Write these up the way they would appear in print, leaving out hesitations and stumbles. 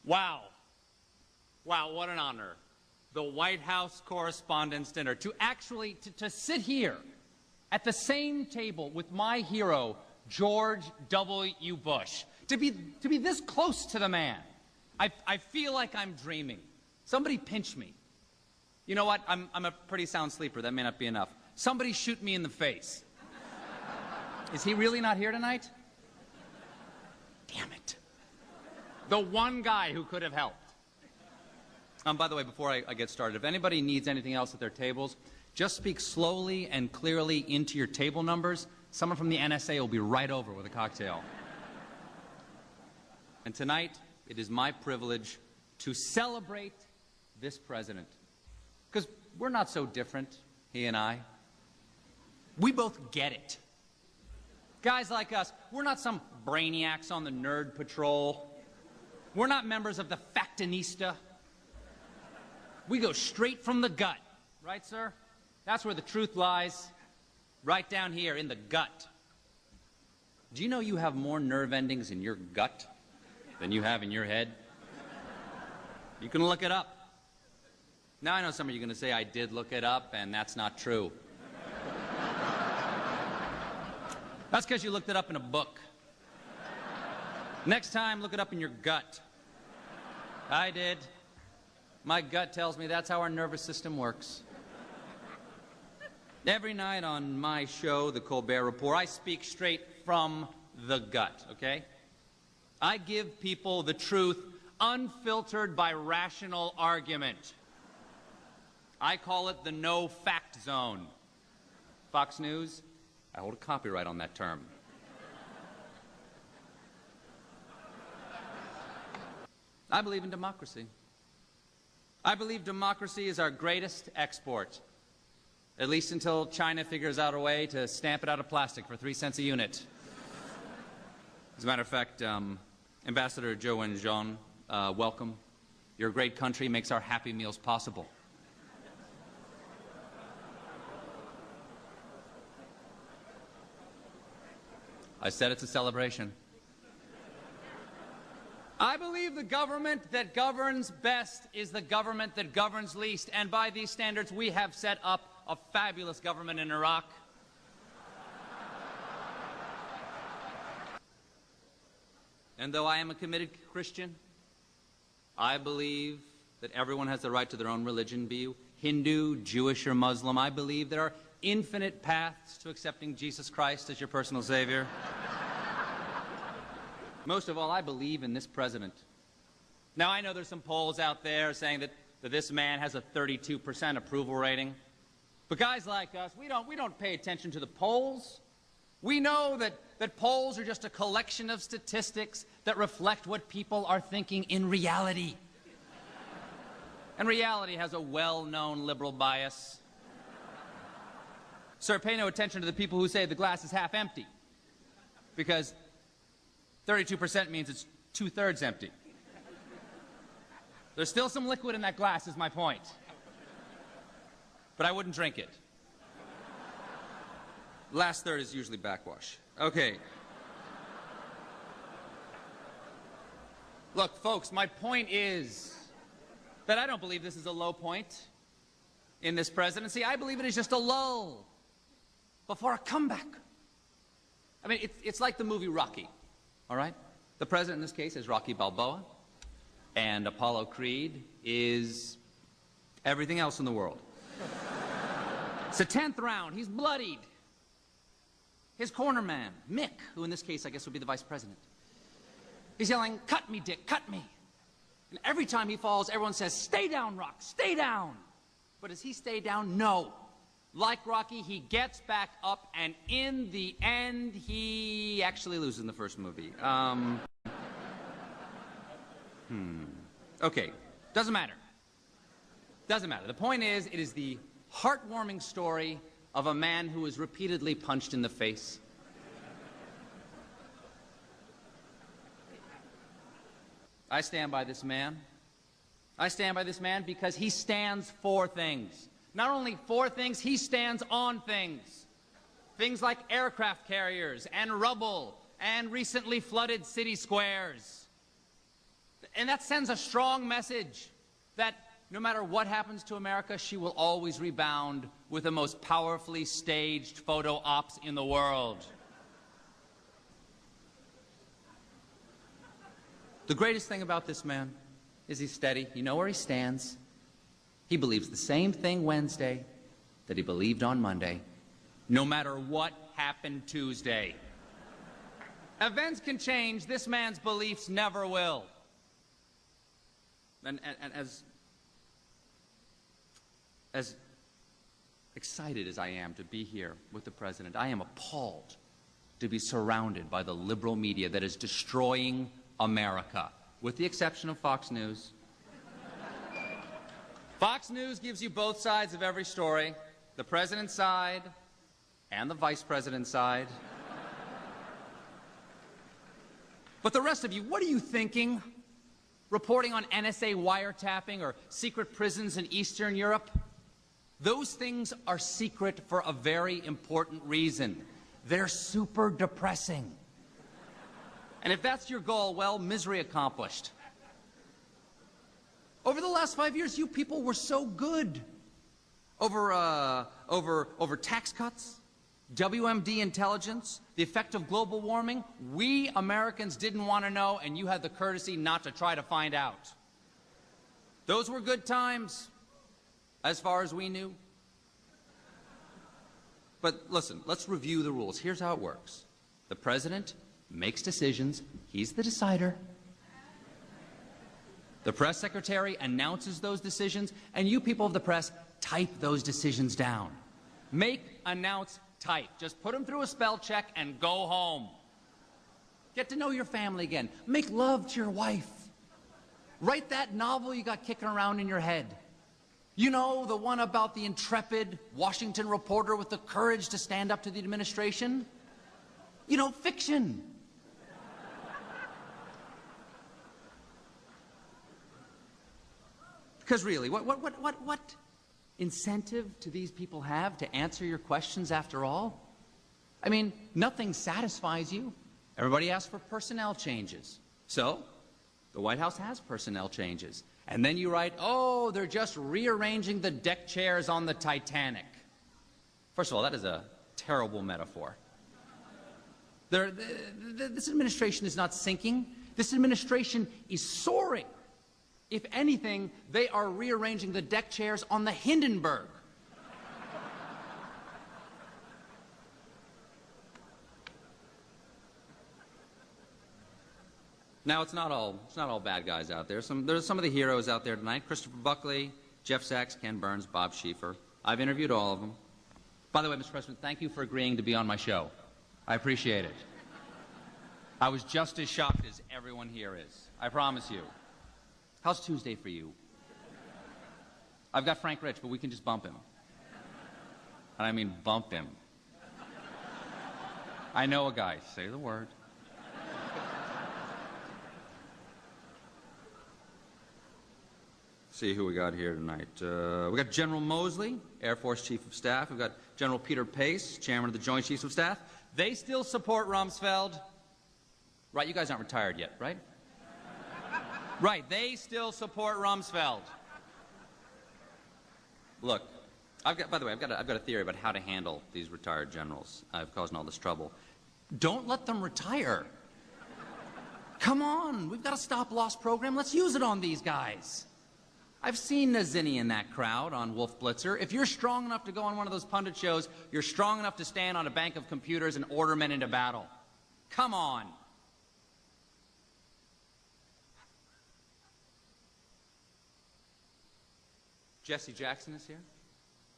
Wow. Wow, what an honor. The White House Correspondents' Dinner. To actually, to sit here at the same table with my hero, George W. Bush. To be this close to the man. I feel like I'm dreaming. Somebody pinch me. You know what? I'm a pretty sound sleeper. That may not be enough. Somebody shoot me in the face. Is he really not here tonight? Damn it. The one guy who could have helped. By the way, before I get started, if anybody needs anything else at their tables, just speak slowly and clearly into your table numbers. Someone from the NSA will be right over with a cocktail. And tonight, it is my privilege to celebrate this president. Because we're not so different, he and I. We both get it. Guys like us, we're not some brainiacs on the nerd patrol. We're not members of the Factinista. We go straight from the gut. Right, sir? That's where the truth lies. Right down here in the gut. Do you know you have more nerve endings in your gut than you have in your head? You can look it up. Now I know some of you are going to say I did look it up, and that's not true. That's because you looked it up in a book. Next time, look it up in your gut. I did. My gut tells me that's how our nervous system works. Every night on my show, The Colbert Report, I speak straight from the gut, okay? I give people the truth unfiltered by rational argument. I call it the no-fact zone. Fox News, I hold a copyright on that term. I believe in democracy. I believe democracy is our greatest export. At least until China figures out a way to stamp it out of plastic for 3 cents a unit. As a matter of fact, Ambassador Zhou Wenjian, welcome. Your great country makes our Happy Meals possible. I said it's a celebration. I believe the government that governs best is the government that governs least, and by these standards we have set up a fabulous government in Iraq. And though I am a committed Christian, I believe that everyone has the right to their own religion, be you Hindu, Jewish, or Muslim. I believe there are infinite paths to accepting Jesus Christ as your personal Savior. Most of all, I believe in this president. Now, I know there's some polls out there saying that this man has a 32% approval rating. But guys like us, we don't pay attention to the polls. We know that polls are just a collection of statistics that reflect what people are thinking in reality. And reality has a well-known liberal bias. Sir, pay no attention to the people who say the glass is half empty. Because 32% means it's 2/3 empty. There's still some liquid in that glass, is my point. But I wouldn't drink it. Last third is usually backwash. Okay. Look, folks, my point is that I don't believe this is a low point in this presidency. I believe it is just a lull before a comeback. I mean, it's like the movie Rocky. All right? The president in this case is Rocky Balboa, and Apollo Creed is everything else in the world. It's the 10th round. He's bloodied. His corner man, Mick, who in this case I guess would be the vice president, he's yelling, "Cut me, Dick, cut me." And every time he falls, everyone says, "Stay down, Rock, stay down." But does he stay down? No. Like Rocky, he gets back up, and in the end, he actually loses in the first movie. Okay, doesn't matter. Doesn't matter. The point is, it is the heartwarming story of a man who was repeatedly punched in the face. I stand by this man. I stand by this man because he stands for things. Not only for things, he stands on things. Things like aircraft carriers and rubble and recently flooded city squares. And that sends a strong message that no matter what happens to America, she will always rebound with the most powerfully staged photo ops in the world. The greatest thing about this man is he's steady. You know where he stands. He believes the same thing Wednesday that he believed on Monday, no matter what happened Tuesday. Events can change. This man's beliefs never will. And as excited as I am to be here with the president, I am appalled to be surrounded by the liberal media that is destroying America, with the exception of Fox News. Fox News gives you both sides of every story, the president's side and the vice president's side. But the rest of you, what are you thinking? Reporting on NSA wiretapping or secret prisons in Eastern Europe? Those things are secret for a very important reason. They're super depressing. And if that's your goal, well, misery accomplished. Over the last 5 years, you people were so good. Over tax cuts, WMD intelligence, the effect of global warming, we Americans didn't want to know, and you had the courtesy not to try to find out. Those were good times, as far as we knew. But listen, let's review the rules. Here's how it works. The president makes decisions. He's the decider. The press secretary announces those decisions, and you people of the press type those decisions down. Make, announce, type. Just put them through a spell check and go home. Get to know your family again. Make love to your wife. Write that novel you got kicking around in your head. You know, the one about the intrepid Washington reporter with the courage to stand up to the administration? You know, fiction. Because really, what incentive do these people have to answer your questions after all? I mean, nothing satisfies you. Everybody asks for personnel changes. So, the White House has personnel changes. And then you write, oh, they're just rearranging the deck chairs on the Titanic. First of all, that is a terrible metaphor. This administration is not sinking. This administration is soaring. If anything, they are rearranging the deck chairs on the Hindenburg. Now, it's not all bad guys out there. There's some of the heroes out there tonight. Christopher Buckley, Jeff Sachs, Ken Burns, Bob Schieffer. I've interviewed all of them. By the way, Mr. President, thank you for agreeing to be on my show. I appreciate it. I was just as shocked as everyone here is. I promise you. How's Tuesday for you? I've got Frank Rich, but we can just bump him. And I mean bump him. I know a guy. Say the word. See who we got here tonight. We got General Mosley, Air Force Chief of Staff. We've got General Peter Pace, Chairman of the Joint Chiefs of Staff. They still support Rumsfeld. Right, you guys aren't retired yet, right? Right, they still support Rumsfeld. Look, by the way, I've got a theory about how to handle these retired generals causing all this trouble. Don't let them retire. Come on, we've got a stop-loss program. Let's use it on these guys. I've seen Nazzini in that crowd on Wolf Blitzer. If you're strong enough to go on one of those pundit shows, you're strong enough to stand on a bank of computers and order men into battle. Come on. Jesse Jackson is here.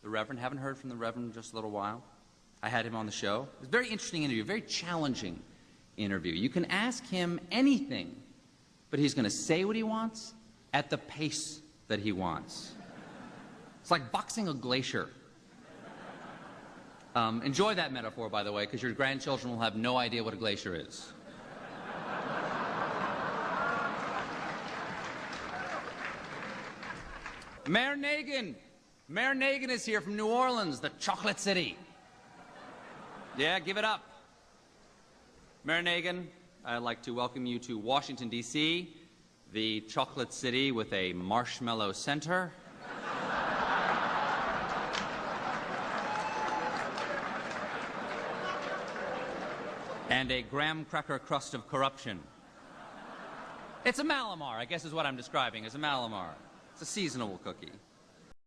The Reverend. Haven't heard from the Reverend in just a little while. I had him on the show. It was a very interesting interview, a very challenging interview. You can ask him anything, but he's going to say what he wants at the pace that he wants. It's like boxing a glacier. Enjoy that metaphor, by the way, because your grandchildren will have no idea what a glacier is. Mayor Nagin. Mayor Nagin is here from New Orleans, the chocolate city. Yeah, give it up. Mayor Nagin, I'd like to welcome you to Washington, D.C., The chocolate city with a marshmallow center. And a graham cracker crust of corruption. It's a Malamar, I guess is what I'm describing as a Malamar. It's a seasonal cookie.